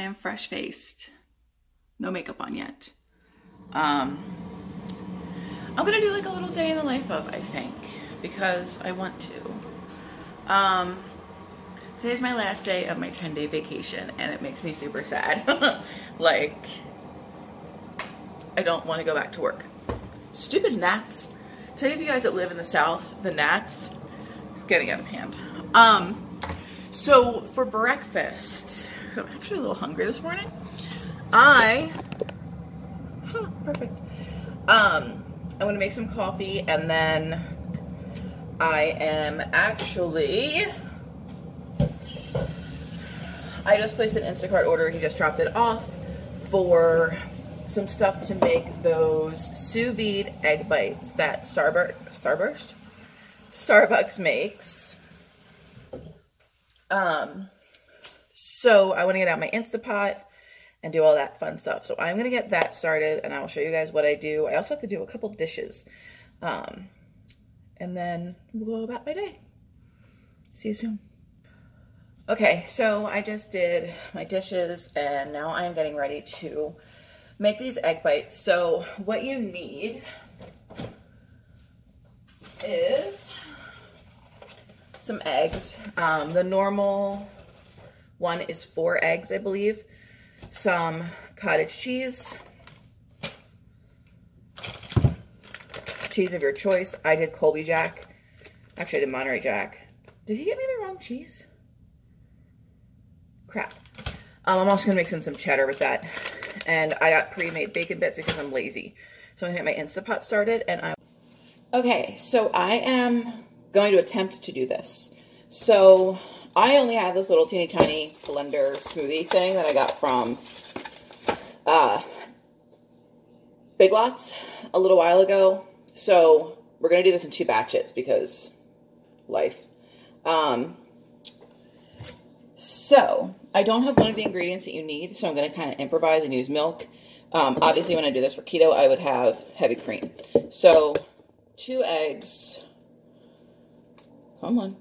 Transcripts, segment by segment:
am fresh-faced. No makeup on yet. I'm gonna do like a little day in the life of, I think, because I want to. Today's my last day of my 10-day vacation, and it makes me super sad. Like, I don't want to go back to work. Stupid gnats. Tell you guys that live in the South, the gnats, it's getting out of hand. So for breakfast, so I'm actually a little hungry this morning. Perfect. I'm gonna make some coffee, and then I am actually, I just placed an Instacart order. He just dropped it off for some stuff to make those sous vide egg bites that Starbucks makes. So I want to get out my Instapot and do all that fun stuff. So I'm going to get that started, and I will show you guys what I do. I also have to do a couple dishes. And then we'll go about my day. See you soon. Okay, so I just did my dishes, and now I'm getting ready to make these egg bites. So what you need is some eggs. The normal one is 4 eggs, I believe. Some cottage cheese. Cheese of your choice. I did Colby Jack. Actually, I did Monterey Jack. Did he get me the wrong cheese? Crap. I'm also gonna mix in some cheddar with that. And I got pre-made bacon bits because I'm lazy. So I'm gonna get my Instapot started, and okay, so I am going to attempt to do this. So I only have this little teeny tiny blender smoothie thing that I got from Big Lots a little while ago. So we're gonna do this in 2 batches because life. So I don't have one of the ingredients that you need, so I'm going to kind of improvise and use milk. Obviously, when I do this for keto, I would have heavy cream. So 2 eggs. Come on.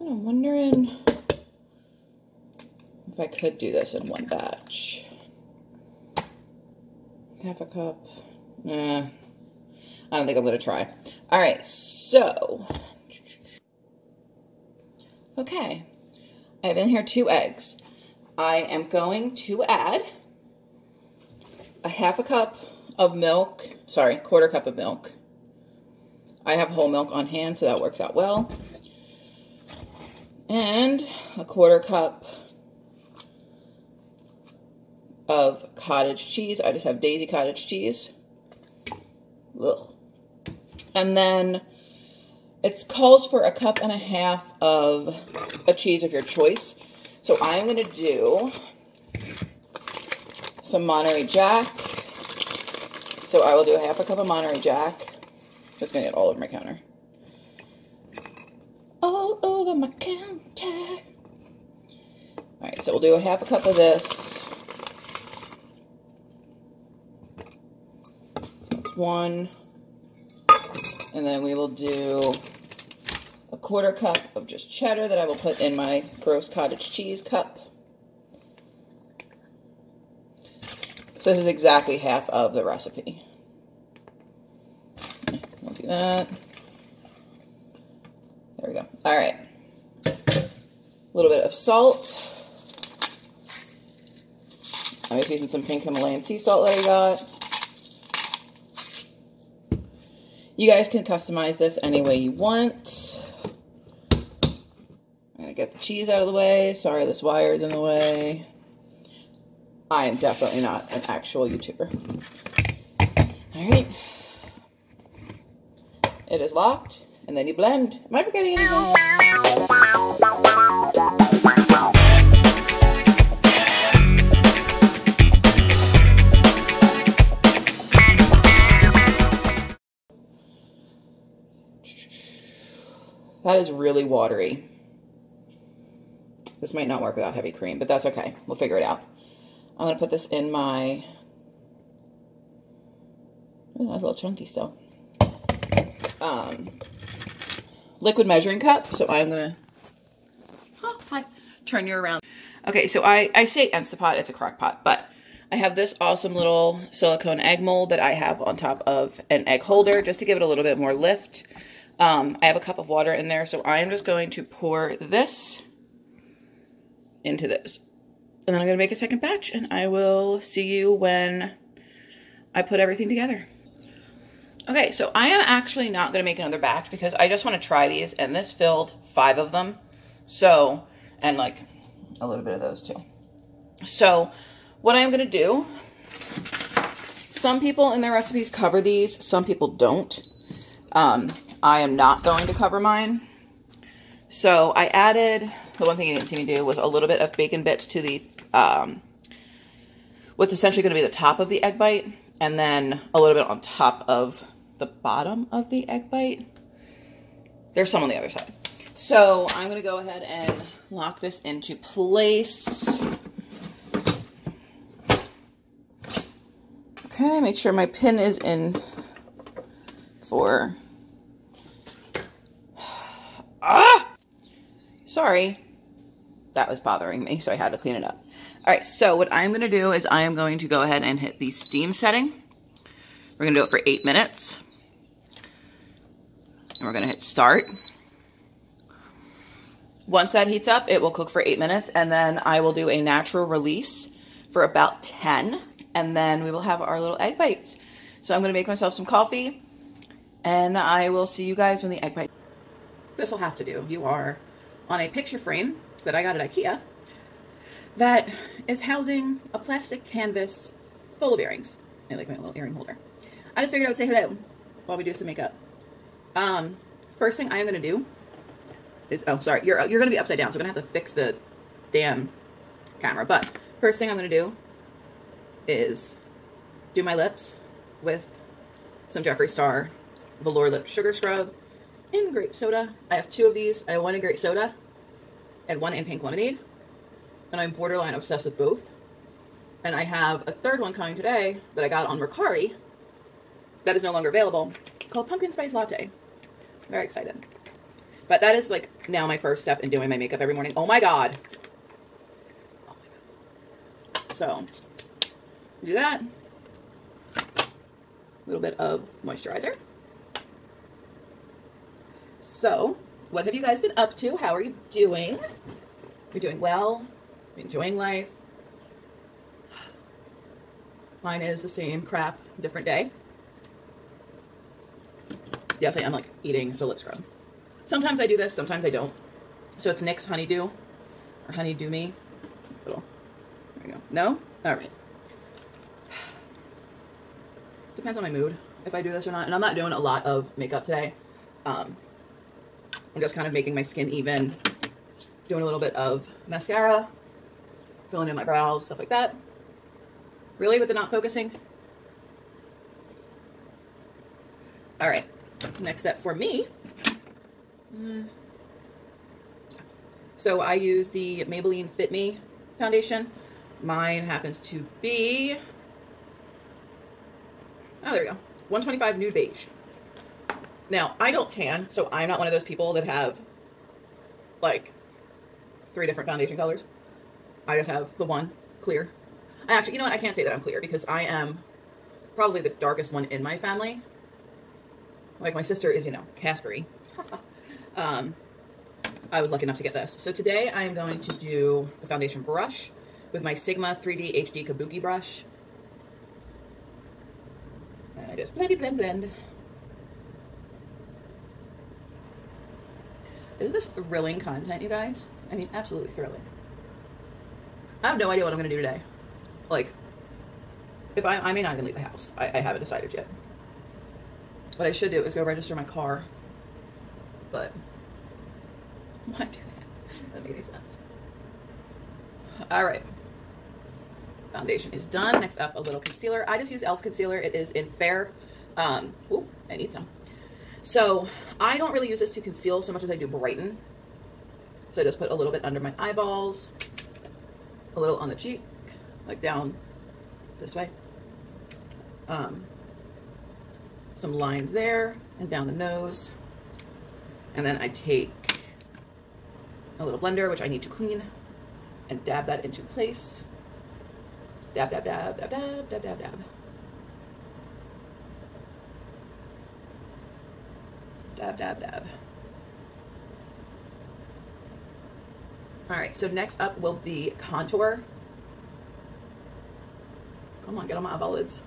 I'm wondering if I could do this in 1 batch. Half a cup. Nah, I don't think I'm going to try. All right, so okay, I have in here 2 eggs. I am going to add a half a cup of milk, sorry, 1/4 cup of milk. I have whole milk on hand, so that works out well. And a 1/4 cup of cottage cheese. I just have Daisy cottage cheese. Ugh. And then it calls for 1.5 cups of a cheese of your choice. So I'm going to do some Monterey Jack. So I will do a half a cup of Monterey Jack. It's going to get all over my counter. All over my counter. Alright, so we'll do a half a cup of this. That's 1. And then we will do a 1/4 cup of just cheddar that I will put in my gross cottage cheese cup. So this is exactly half of the recipe. Okay, we'll do that. There we go. All right. A little bit of salt. I'm just using some pink Himalayan sea salt that I got. You guys can customize this any way you want. I'm going to get the cheese out of the way. Sorry, this wire is in the way. I am definitely not an actual YouTuber. All right. It is locked, and then you blend. Am I forgetting anything? That is really watery. This might not work without heavy cream, but that's okay. We'll figure it out. I'm going to put this in my... Oh, that's a little chunky still. Liquid measuring cup. So I'm going to Oh, hi. Turn you around. Okay, so I say Instapot, it's a crock pot, but I have this awesome little silicone egg mold that I have on top of an egg holder just to give it a little bit more lift. I have a cup of water in there, so I am just going to pour this into this. And then I'm going to make a second batch, and I will see you when I put everything together. Okay, so I am actually not going to make another batch because I just want to try these, and this filled 5 of them. So, and like a little bit of those too. So, what I'm going to do, some people in their recipes cover these, some people don't. I am not going to cover mine. So, I added, the one thing you didn't see me do was a little bit of bacon bits to the, what's essentially going to be the top of the egg bite, and then a little bit on top of the bottom of the egg bite. There's some on the other side. So I'm going to go ahead and lock this into place. Okay, make sure my pin is in for... Sorry. That was bothering me, so I had to clean it up. All right, so what I'm going to do is I am going to go ahead and hit the steam setting. We're going to do it for 8 minutes. And we're going to hit start. Once that heats up, it will cook for 8 minutes, and then I will do a natural release for about 10, and then we will have our little egg bites. So I'm going to make myself some coffee, and I will see you guys when the egg bite. This will have to do. You are on a picture frame that I got at IKEA that is housing a plastic canvas full of earrings. I like my little earring holder. I just figured I would say hello while we do some makeup. First thing I am going to do is, oh, sorry, you're going to be upside down, so I'm going to have to fix the damn camera. But first thing I'm going to do is do my lips with some Jeffree Star Velour Lip Sugar Scrub in grape soda. I have 2 of these. I have 1 in grape soda and 1 in pink lemonade. And I'm borderline obsessed with both. And I have a 3rd one coming today that I got on Mercari that is no longer available, called Pumpkin Spice Latte. Very excited. But that is like now my first step in doing my makeup every morning. Oh my god. Oh my god. So, do that. A little bit of moisturizer. So, what have you guys been up to? How are you doing? You're doing well? Enjoying life? Mine is the same crap, different day. Yes, I am like eating the lip scrub. Sometimes I do this, sometimes I don't. So it's NYX Honeydew, or Honeydew Me. There we go. No? Alright. Depends on my mood, if I do this or not. And I'm not doing a lot of makeup today. I'm just kind of making my skin even. Doing a little bit of mascara. Filling in my brows, stuff like that. Really, with the not focusing? Alright. Next step for me. So I use the Maybelline Fit Me foundation. Mine happens to be, oh, there we go, 125 Nude Beige. Now, I don't tan, so I'm not one of those people that have like 3 different foundation colors. I just have the one clear. Actually, you know what? I can't say that I'm clear because I am probably the darkest one in my family. Like my sister is, you know, Caspery. I was lucky enough to get this. So today I am going to do the foundation brush with my Sigma 3D HD Kabuki brush. And I just blend, blend, blend. Isn't this thrilling content, you guys? I mean, absolutely thrilling. I have no idea what I'm going to do today. Like, if I may not even leave the house. I haven't decided yet. What I should do is go register my car. But why do that? Doesn't make any sense. Alright. Foundation is done. Next up, a little concealer. I just use e.l.f. concealer. It is in Fair. Ooh, I need some. So, I don't really use this to conceal so much as I do brighten. So I just put a little bit under my eyeballs. A little on the cheek. Like down this way. Some lines there and down the nose. And then I take a little blender, which I need to clean, and dab that into place. Dab, dab, dab, dab, dab, dab, dab, dab. Dab, dab, dab. All right, so next up will be contour. Come on, get on my eyeball lids.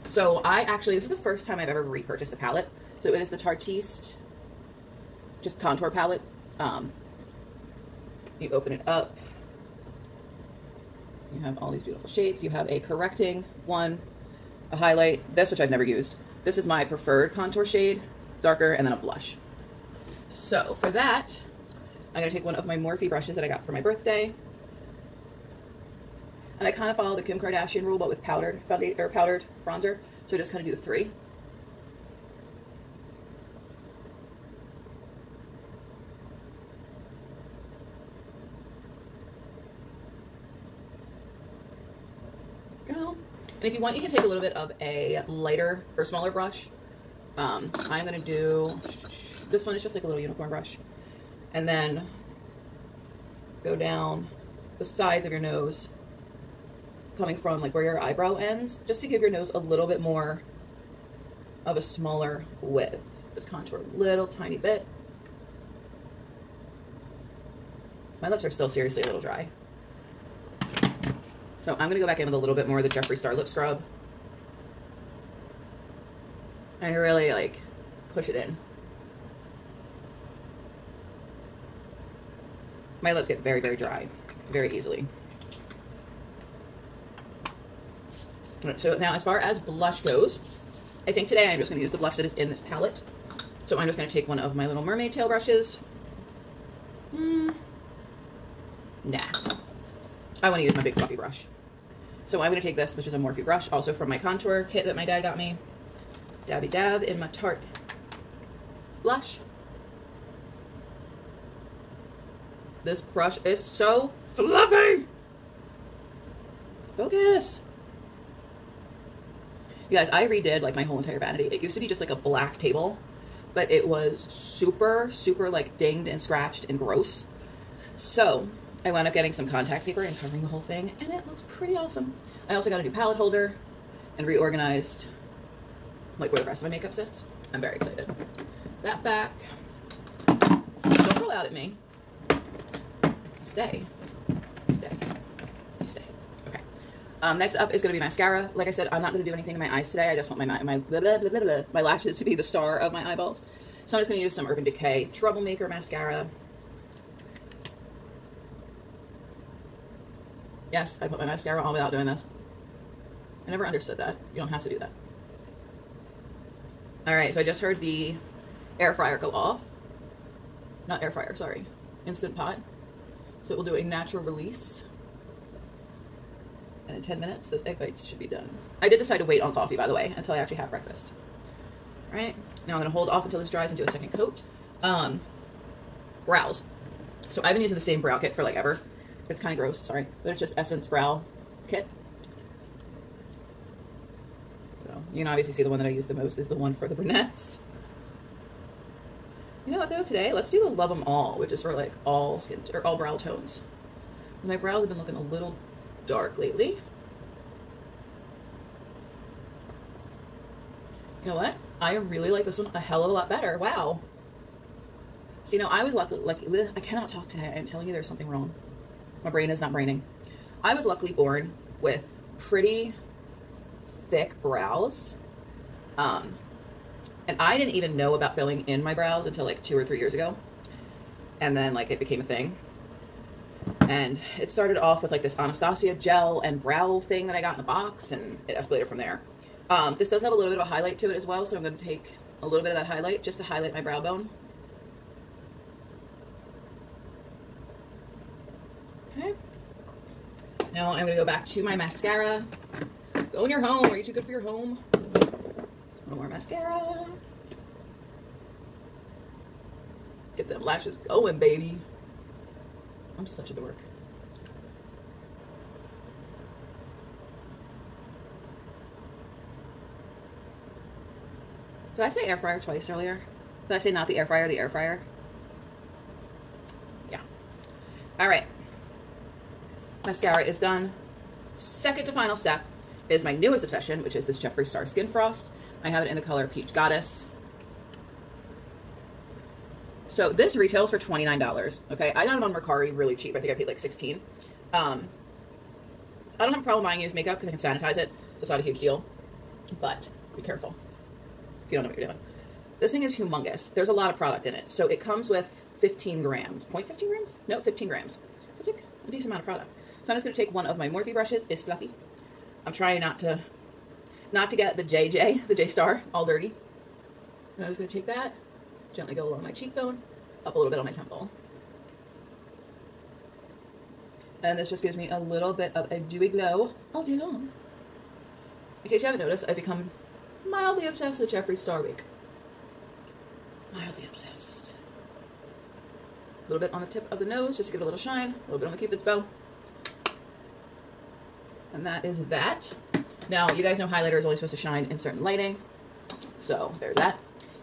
So this is the first time I've ever repurchased a palette. So it is the Tartiste just contour palette. You open it up. You have all these beautiful shades. You have a correcting one, a highlight, this, which I've never used. This is my preferred contour shade, darker, and then a blush. So for that, I'm gonna take one of my Morphe brushes that I got for my birthday. And I kind of follow the Kim Kardashian rule, but with powdered foundation or powdered bronzer. So I just kind of do the 3. Go. And if you want, you can take a little bit of a lighter or smaller brush. I'm gonna do this one. Is just like a little unicorn brush, and then go down the sides of your nose, coming from like where your eyebrow ends, just to give your nose a little bit more of a smaller width. Just contour a little tiny bit. My lips are still seriously a little dry. So I'm gonna go back in with a little bit more of the Jeffree Star lip scrub. And really like push it in. My lips get very, very dry very easily. So now as far as blush goes, I think today I'm just going to use the blush that is in this palette. So I'm just going to take one of my little mermaid tail brushes. Nah. I want to use my big fluffy brush. So I'm going to take this, which is a Morphe brush, also from my contour kit that my dad got me. Dabby dab in my Tarte blush. This brush is so fluffy. Focus. You guys, I redid like my whole entire vanity. It used to be just like a black table, but it was super, super like dinged and scratched and gross. So I wound up getting some contact paper and covering the whole thing, and it looks pretty awesome. I also got a new palette holder and reorganized like where the rest of my makeup sits. I'm very excited. That back. Don't roll out at me. Stay. Stay. You stay. Okay. Next up is going to be mascara. Like I said, I'm not going to do anything in my eyes today. I just want my lashes to be the star of my eyeballs. So I'm just going to use some Urban Decay Troublemaker mascara. Yes, I put my mascara on without doing this. I never understood that. You don't have to do that. Alright, so I just heard the air fryer go off. Not air fryer, sorry. Instant Pot. So it will do a natural release. And in 10 minutes, those egg bites should be done. I did decide to wait on coffee, by the way, until I actually have breakfast. Alright, now I'm going to hold off until this dries and do a second coat. Brows. So I've been using the same brow kit for like ever. It's kind of gross, sorry. But it's just Essence Brow Kit. So you can obviously see the one that I use the most is the one for the brunettes. You know what though, today, let's do the Love 'Em All, which is for like all skin, or all brow tones. My brows have been looking a little dark lately. You know what? I really like this one a hell of a lot better. Wow. So, you know, I was lucky, I cannot talk today. I'm telling you there's something wrong. My brain is not braining. I was luckily born with pretty thick brows. And I didn't even know about filling in my brows until like 2 or 3 years ago. And then like it became a thing. And it started off with like this Anastasia gel and brow thing that I got in a box, and it escalated from there. This does have a little bit of a highlight to it as well, so I'm going to take a little bit of that highlight just to highlight my brow bone. Okay. Now I'm going to go back to my mascara. Go in your home. Are you too good for your home? No more mascara. Get them lashes going, baby. I'm such a dork. Did I say air fryer twice earlier? Did I say not the air fryer, the air fryer? All right. Mascara is done. Second to final step is my newest obsession, which is this Jeffree Star Skin Frost. I have it in the color Peach Goddess. So this retails for $29. Okay, I got it on Mercari really cheap. I think I paid like $16. I don't have a problem buying used makeup because I can sanitize it. It's not a huge deal, but be careful if you don't know what you're doing. This thing is humongous. There's a lot of product in it. So it comes with 15 grams. 0.15 grams? No, 15 grams. So it's like a decent amount of product. So I'm just going to take one of my Morphe brushes. It's fluffy. I'm trying not to get the J Star all dirty. And I'm just going to take that, gently go along my cheekbone, up a little bit on my temple. And this just gives me a little bit of a dewy glow all day long. In case you haven't noticed, I've become mildly obsessed with Jeffree Star Week. Mildly obsessed. A little bit on the tip of the nose, just to give it a little shine. A little bit on the Cupid's bow. And that is that. Now, you guys know highlighter is only supposed to shine in certain lighting. So, there's that.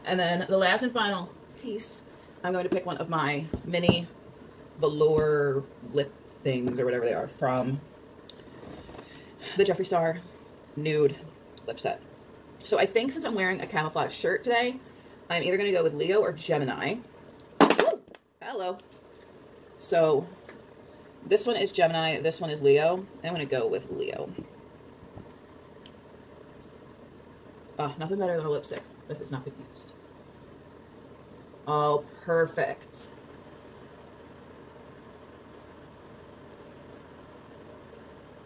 And then the last and final piece, I'm going to pick one of my mini velour lip things, or whatever they are, from the Jeffree Star Nude Lip Set. So I think since I'm wearing a camouflage shirt today, I'm either going to go with Leo or Gemini. Ooh, hello. So this one is Gemini, this one is Leo. I'm going to go with Leo. Nothing better than a lipstick that has not been used. Oh, perfect.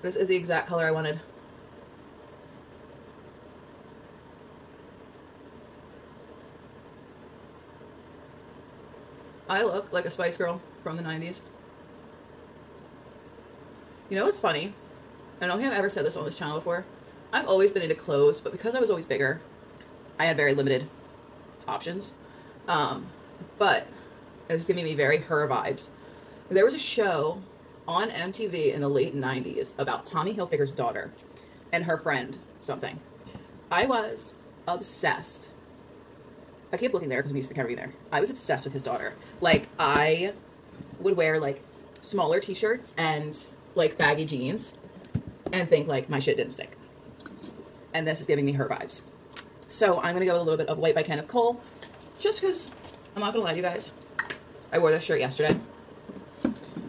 This is the exact color I wanted. I look like a Spice Girl from the 90s. You know what's funny? I don't think I've ever said this on this channel before. I've always been into clothes, but because I was always bigger, I had very limited options. But it's giving me very her vibes. There was a show on MTV in the late 90s about Tommy Hilfiger's daughter and her friend something. I was obsessed. I keep looking there because I'm used to the camera being there. I was obsessed with his daughter. Like, I would wear like smaller t-shirts and like baggy jeans and think like my shit didn't stink. And this is giving me her vibes. So I'm gonna go with a little bit of White by Kenneth Cole, just because I'm not gonna lie to you guys, I wore this shirt yesterday.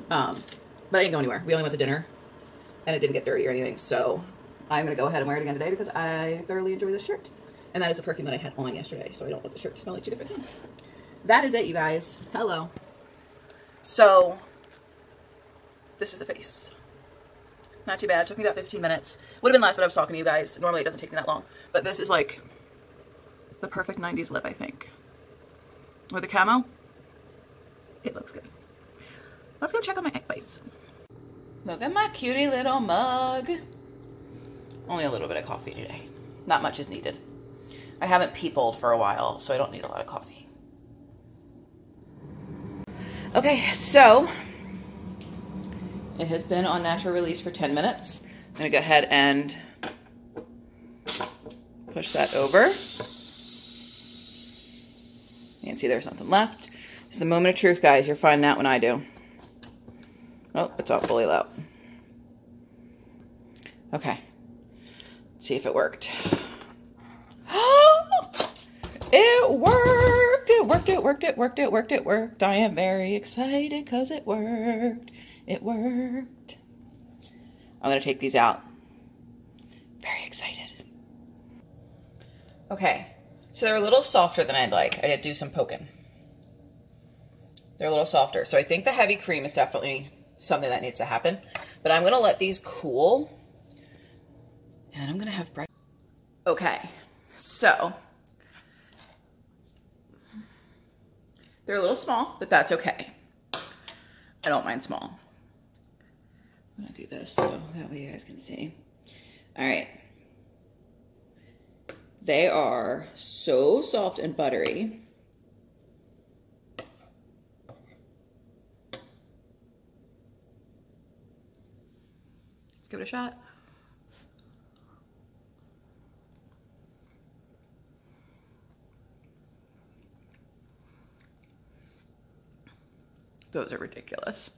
But I didn't go anywhere. We only went to dinner, and it didn't get dirty or anything. So I'm going to go ahead and wear it again today because I thoroughly enjoy this shirt. And that is the perfume that I had on yesterday, so I don't want the shirt to smell like two different things. That is it, you guys. Hello. So this is the face. Not too bad. It took me about 15 minutes. Would have been less, but I was talking to you guys. Normally it doesn't take me that long. But this is like the perfect 90s lip, I think. With the camo, it looks good. Let's go check on my egg bites. Look at my cutie little mug. Only a little bit of coffee today. Not much is needed. I haven't peopled for a while, so I don't need a lot of coffee. Okay, so it has been on natural release for 10 minutes. I'm gonna go ahead and push that over. You can see there's nothing left. It's the moment of truth, guys. You're finding out when I do. Oh, it's all fully out. Okay. Let's see if it worked. It worked! It worked, it worked, it worked, it worked, it worked. I am very excited because it worked. It worked. I'm going to take these out. Very excited. Okay. So they're a little softer than I'd like. I did do some poking. They're a little softer. So I think the heavy cream is definitely something that needs to happen. But I'm going to let these cool. And I'm going to have breakfast. Okay. So they're a little small, but that's okay. I don't mind small. I'm going to do this so that way you guys can see. All right. They are so soft and buttery. Let's give it a shot. Those are ridiculous.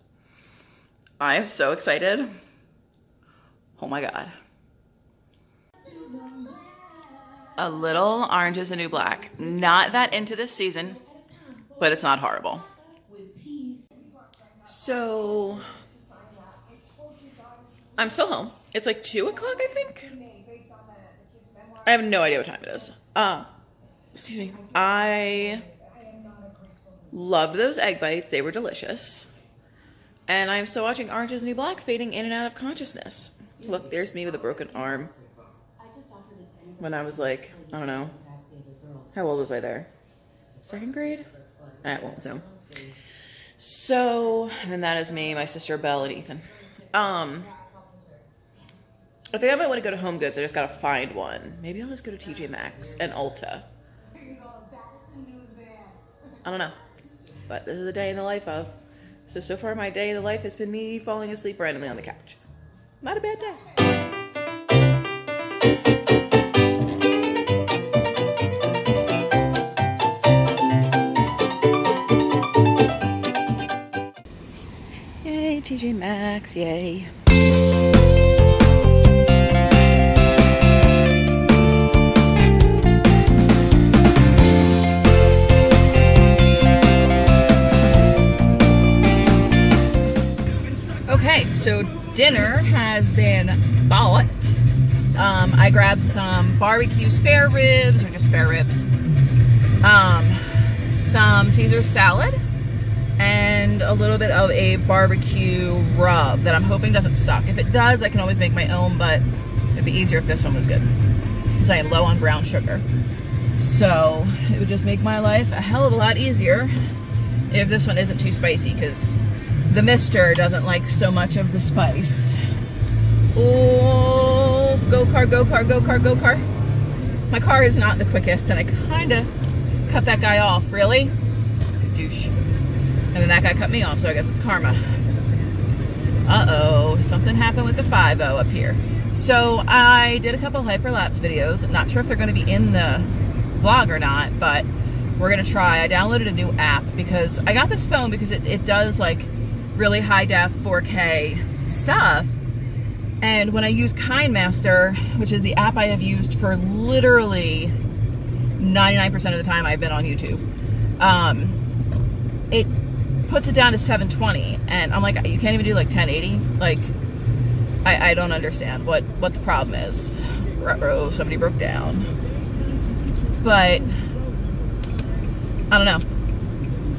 I am so excited. Oh my God. A Little Orange is the New Black. Not that into this season, but it's not horrible. So, I'm still home. It's like 2 o'clock, I think. I have no idea what time it is. Excuse me. I love those egg bites. They were delicious. And I'm still watching Orange is the New Black, fading in and out of consciousness. Look, there's me with a broken arm. When I was like, I don't know. How old was I there? 2nd grade? I won't assume. So, and then that is me, my sister Belle, and Ethan. I think I might want to go to Home Goods. I just gotta find one. Maybe I'll just go to TJ Maxx and Ulta. I don't know. But this is a day in the life of. So far my day in the life has been me falling asleep randomly on the couch. Not a bad day. Yay, TJ Maxx, yay. Okay, so dinner has been bought. I grabbed some barbecue spare ribs, or just spare ribs, some Caesar salad, and a little bit of a barbecue rub that I'm hoping doesn't suck. If it does, I can always make my own, but it'd be easier if this one was good, because I am low on brown sugar. So it would just make my life a hell of a lot easier if this one isn't too spicy, because the mister doesn't like so much of the spice. Oh, go car, go car, go car, go car. My car is not the quickest, and I kind of cut that guy off. Really? Douche. And then that guy cut me off, so I guess it's karma. Uh-oh, something happened with the 5.0 up here. So I did a couple hyperlapse videos. Not sure if they're going to be in the vlog or not, but we're going to try. I downloaded a new app because I got this phone because it does like really high def 4K stuff. And when I use KindMaster, which is the app I have used for literally 99% of the time I've been on YouTube, it puts it down to 720, and I'm like, you can't even do like 1080. Like, I don't understand what the problem is. Uh-oh, somebody broke down. But I don't know.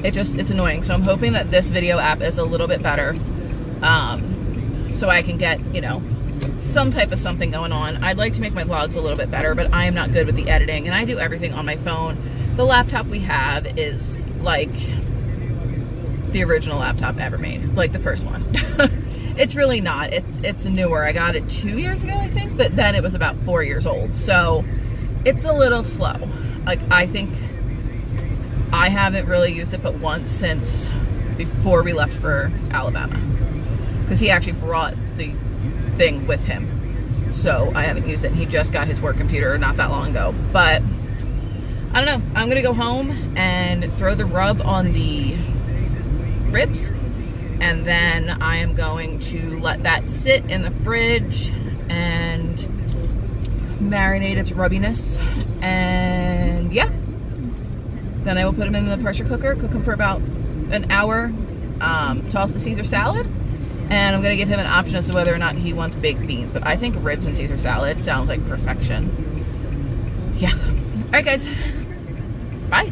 It's annoying. So I'm hoping that this video app is a little bit better, so I can get, you know, some type of something going on. I'd like to make my vlogs a little bit better, but I am not good with the editing, and I do everything on my phone. The laptop we have is like the original laptop ever made, like the first one. It's really not. It's newer. I got it 2 years ago, I think, but then it was about 4 years old, so it's a little slow. Like, I think I haven't really used it but once since before we left for Alabama, because he actually brought the thing with him, so I haven't used it. And he just got his work computer not that long ago. But I don't know, I'm gonna go home and throw the rub on the ribs, and then I am going to let that sit in the fridge and marinate its rubbiness, and yeah, then I will put them in the pressure cooker, cook them for about an hour, toss the Caesar salad, and I'm going to give him an option as to whether or not he wants baked beans. But I think ribs and Caesar salad sounds like perfection. Yeah. Alright guys, bye.